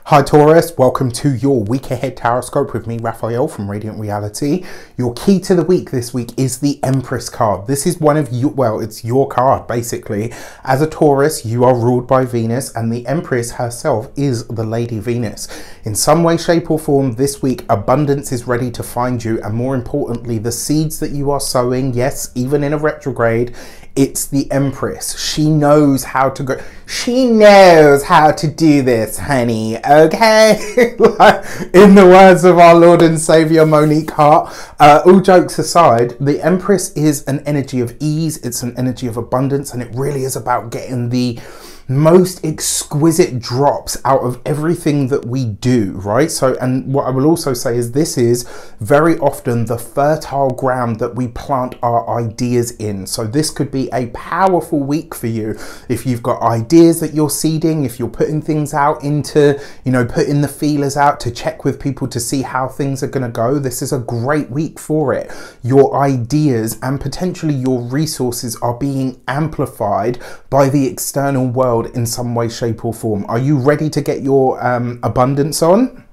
Hi Taurus, welcome to your week ahead tarot scope with me, Raphael from Radiant Reality. Your key to the week this week is the Empress card. This is one of you, well, it's your card basically. As a Taurus, you are ruled by Venus, and the Empress herself is the Lady Venus. In some way, shape or form this week, abundance is ready to find you, and more importantly, the seeds that you are sowing, yes, even in a retrograde, it's the Empress. She knows how to go. She knows how to do this, honey. Okay? Like, in the words of our Lord and Savior Monique Hart, all jokes aside, the Empress is an energy of ease. It's an energy of abundance, and it really is about getting the most exquisite drops out of everything that we do, right? So, and what I will also say is this is very often the fertile ground that we plant our ideas in. So this could be a powerful week for you if you've got ideas that you're seeding, if you're putting things out into, you know, putting the feelers out to check with people to see how things are going to go. This is a great week for it. Your ideas and potentially your resources are being amplified by the external world in some way, shape or form. Are you ready to get your abundance on?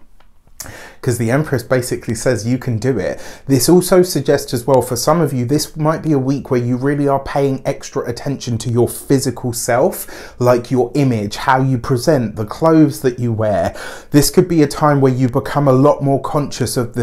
Because the Empress basically says you can do it. This also suggests as well, for some of you, this might be a week where you really are paying extra attention to your physical self, like your image, how you present, the clothes that you wear. This could be a time where you become a lot more conscious of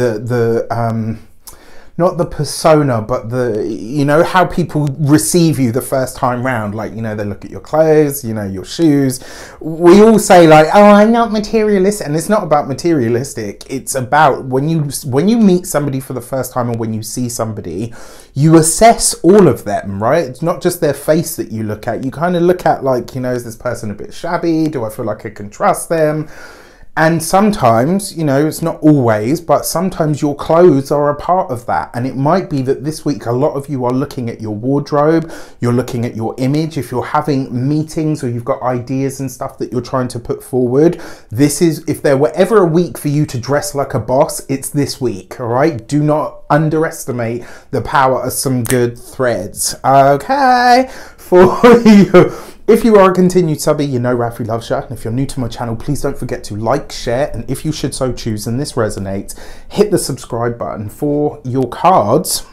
not the persona, but the, you know, how people receive you the first time round. Like, you know, they look at your clothes, you know, your shoes. We all say like, oh, I'm not materialistic. And it's not about materialistic. It's about when you meet somebody for the first time, or when you see somebody, you assess all of them, right? It's not just their face that you look at. You kind of look at like, you know, is this person a bit shabby? Do I feel like I can trust them? And sometimes, you know, it's not always, but sometimes your clothes are a part of that. And it might be that this week, a lot of you are looking at your wardrobe, you're looking at your image. If you're having meetings or you've got ideas and stuff that you're trying to put forward, this is, if there were ever a week for you to dress like a boss, it's this week, all right? Do not underestimate the power of some good threads, okay? For you. If you are a continued subby, you know Rafi loves you. And if you're new to my channel, please don't forget to like, share, and if you should so choose and this resonates, hit the subscribe button. For your cards,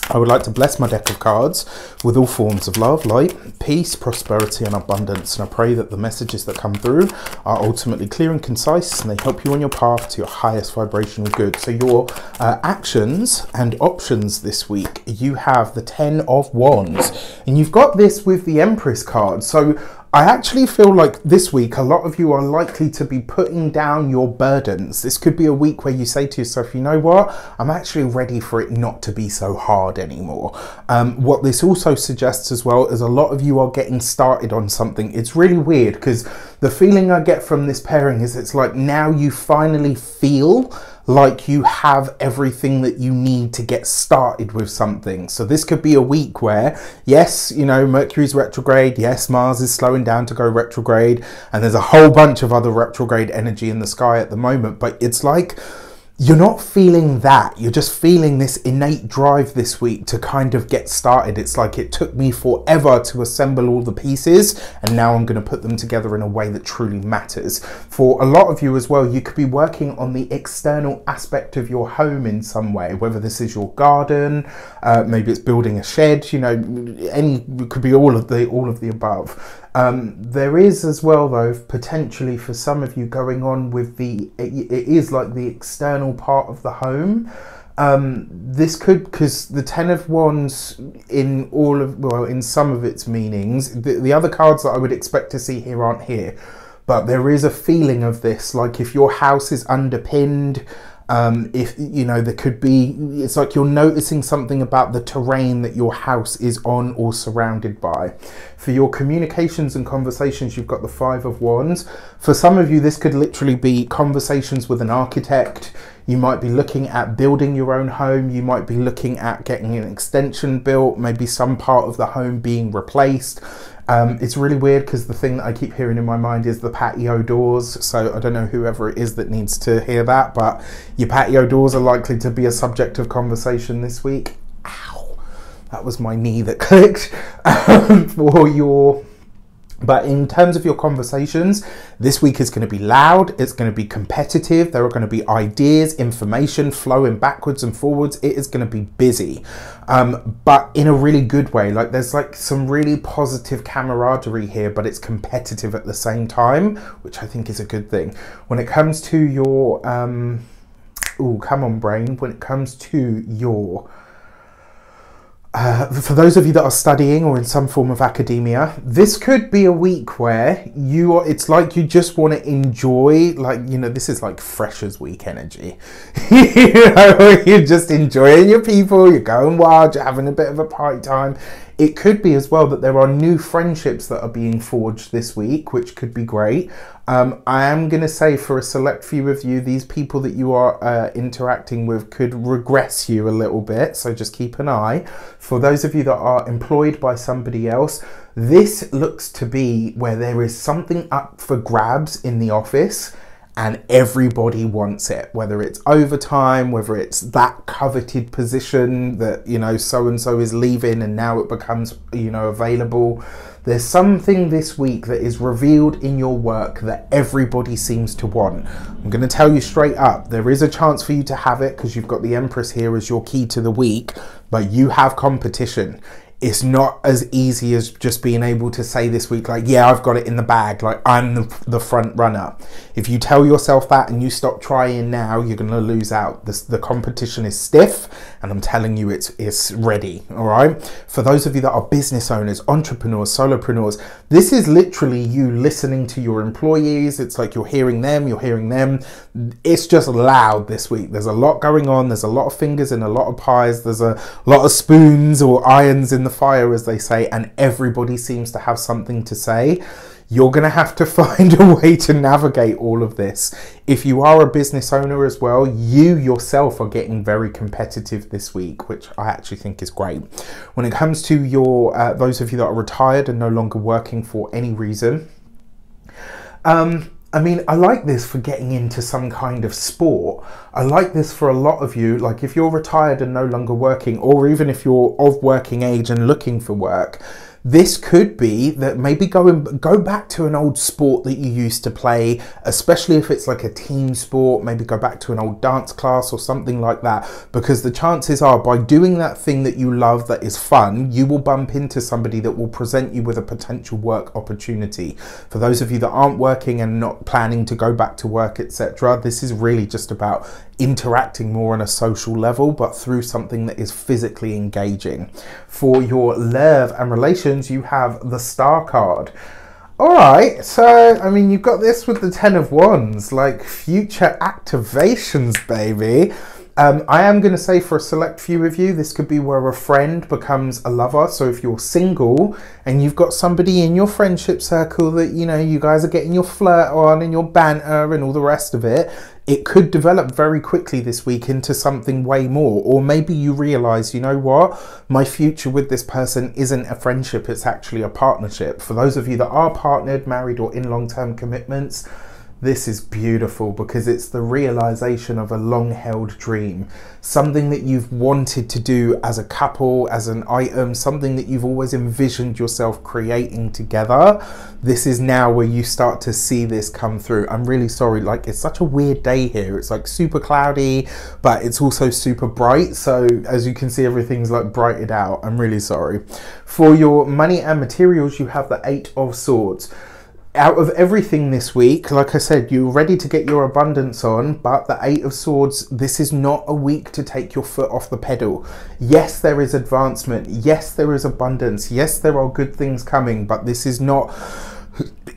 I would like to bless my deck of cards with all forms of love, light, peace, prosperity, and abundance. And I pray that the messages that come through are ultimately clear and concise, and they help you on your path to your highest vibrational good. So your actions and options this week, you have the 10 of Wands, and you've got this with the Empress card. So I actually feel like this week, a lot of you are likely to be putting down your burdens. This could be a week where you say to yourself, you know what, I'm actually ready for it not to be so hard anymore. What this also suggests as well is a lot of you are getting started on something. It's really weird because the feeling I get from this pairing is it's like now you finally feel like you have everything that you need to get started with something. So this could be a week where, yes, you know, Mercury's retrograde, yes, Mars is slowing down to go retrograde, and there's a whole bunch of other retrograde energy in the sky at the moment, but it's like you're not feeling that. You're just feeling this innate drive this week to kind of get started. It's like it took me forever to assemble all the pieces, and now I'm going to put them together in a way that truly matters. For a lot of you as well, you could be working on the external aspect of your home in some way, whether this is your garden, maybe it's building a shed, you know, it could be all of the above. There is as well though, potentially for some of you going on with it is like the external part of the home. This could, because the 10 of Wands in all of, well, in some of its meanings, the other cards that I would expect to see here aren't here, but there is a feeling of this, like if your house is underpinned, if you know, there could be, it's like you're noticing something about the terrain that your house is on or surrounded by. For your communications and conversations, you've got the 5 of Wands. For some of you, this could literally be conversations with an architect. You might be looking at building your own home. You might be looking at getting an extension built, maybe some part of the home being replaced. It's really weird because the thing that I keep hearing in my mind is the patio doors. So I don't know whoever it is that needs to hear that, but your patio doors are likely to be a subject of conversation this week. Ow, that was my knee that clicked. For your But in terms of your conversations, this week is going to be loud, it's going to be competitive, there are going to be ideas, information flowing backwards and forwards, it is going to be busy. But in a really good way. Like there's like some really positive camaraderie here, but it's competitive at the same time, which I think is a good thing. When it comes to your, oh, come on brain, when it comes to your, for those of you that are studying or in some form of academia, this could be a week where it's like you just want to enjoy, like, you know, this is like Freshers Week energy. You know, you're just enjoying your people, you're going wild, you're having a bit of a party time. It could be as well that there are new friendships that are being forged this week, which could be great. I am going to say for a select few of you, these people that you are interacting with could regress you a little bit. So just keep an eye. For those of you that are employed by somebody else, this looks to be where there is something up for grabs in the office and everybody wants it, whether it's overtime, whether it's that coveted position that, you know, so-and-so is leaving and now it becomes, you know, available. There's something this week that is revealed in your work that everybody seems to want. I'm going to tell you straight up, there is a chance for you to have it because you've got the Empress here as your key to the week, but you have competition. It's not as easy as just being able to say this week, like, yeah, I've got it in the bag, like I'm the front runner. If you tell yourself that and you stop trying now, you're going to lose out. The competition is stiff, and I'm telling you it's ready, all right? For those of you that are business owners, entrepreneurs, solopreneurs, this is literally you listening to your employees. It's like you're hearing them, you're hearing them. It's just loud this week. There's a lot going on. There's a lot of fingers in a lot of pies. There's a lot of spoons or irons in the fire, as they say, and everybody seems to have something to say. You're going to have to find a way to navigate all of this. If you are a business owner as well, you yourself are getting very competitive this week, which I actually think is great. When it comes to your those of you that are retired and no longer working for any reason, I mean, I like this for getting into some kind of sport. I like this for a lot of you, like if you're retired and no longer working, or even if you're of working age and looking for work, this could be that maybe go back to an old sport that you used to play, especially if it's like a team sport. Maybe go back to an old dance class or something like that, because the chances are by doing that thing that you love that is fun, you will bump into somebody that will present you with a potential work opportunity. For those of you that aren't working and not planning to go back to work, etc., this is really just about interacting more on a social level, but through something that is physically engaging. For your love and relations, you have the Star card. All right, so I mean, you've got this with the 10 of Wands, like future activations, baby. I am going to say for a select few of you, this could be where a friend becomes a lover. So if you're single and you've got somebody in your friendship circle that, you know, you guys are getting your flirt on and your banter and all the rest of it, it could develop very quickly this week into something way more. Or maybe you realize, you know what, my future with this person isn't a friendship, it's actually a partnership. For those of you that are partnered, married, or in long-term commitments, this is beautiful because it's the realization of a long-held dream, something that you've wanted to do as a couple, as an item, something that you've always envisioned yourself creating together. This is now where you start to see this come through. I'm really sorry, like it's such a weird day here. It's like super cloudy, but it's also super bright. So as you can see, everything's like brightened out. I'm really sorry. For your money and materials, you have the 8 of Swords. Out of everything this week, like I said, you're ready to get your abundance on, but the 8 of Swords, this is not a week to take your foot off the pedal. Yes, there is advancement. Yes, there is abundance. Yes, there are good things coming, but this is not,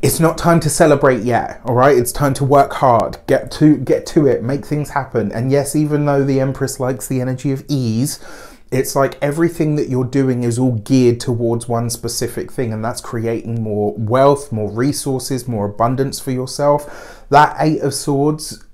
it's not time to celebrate yet, all right? It's time to work hard, get to it, make things happen. And yes, even though the Empress likes the energy of ease, it's like everything that you're doing is all geared towards one specific thing, and that's creating more wealth, more resources, more abundance for yourself. That 8 of Swords,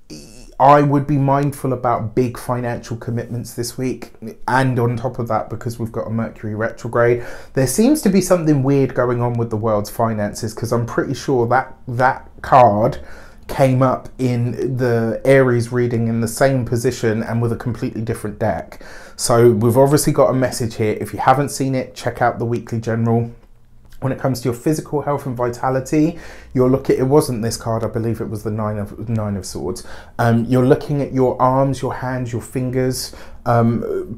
I would be mindful about big financial commitments this week. And on top of that, because we've got a Mercury retrograde, there seems to be something weird going on with the world's finances, because I'm pretty sure that card came up in the Aries reading in the same position and with a completely different deck. So we've obviously got a message here. If you haven't seen it, check out the Weekly General. When it comes to your physical health and vitality, you're looking, it wasn't this card, I believe it was the Nine of Swords. You're looking at your arms, your hands, your fingers.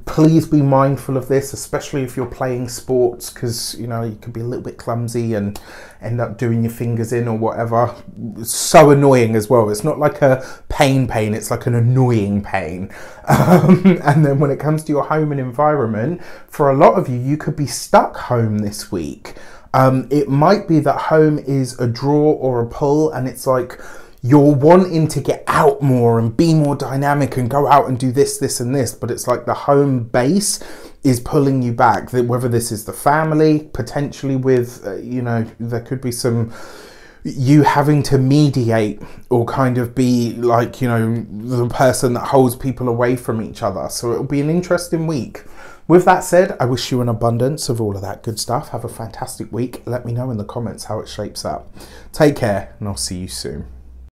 Please be mindful of this, especially if you're playing sports, because you know you could be a little bit clumsy and end up doing your fingers in or whatever. It's so annoying as well. It's not like a pain, it's like an annoying pain. And then when it comes to your home and environment, for a lot of you, you could be stuck home this week. It might be that home is a draw or a pull, and it's like you're wanting to get out more and be more dynamic and go out and do this and this, but it's like the home base is pulling you back. Whether this is the family, potentially with, you know, there could be some you having to mediate or kind of be like, you know, the person that holds people away from each other. So it'll be an interesting week. With that said, I wish you an abundance of all of that good stuff. Have a fantastic week. Let me know in the comments how it shapes up. Take care, and I'll see you soon.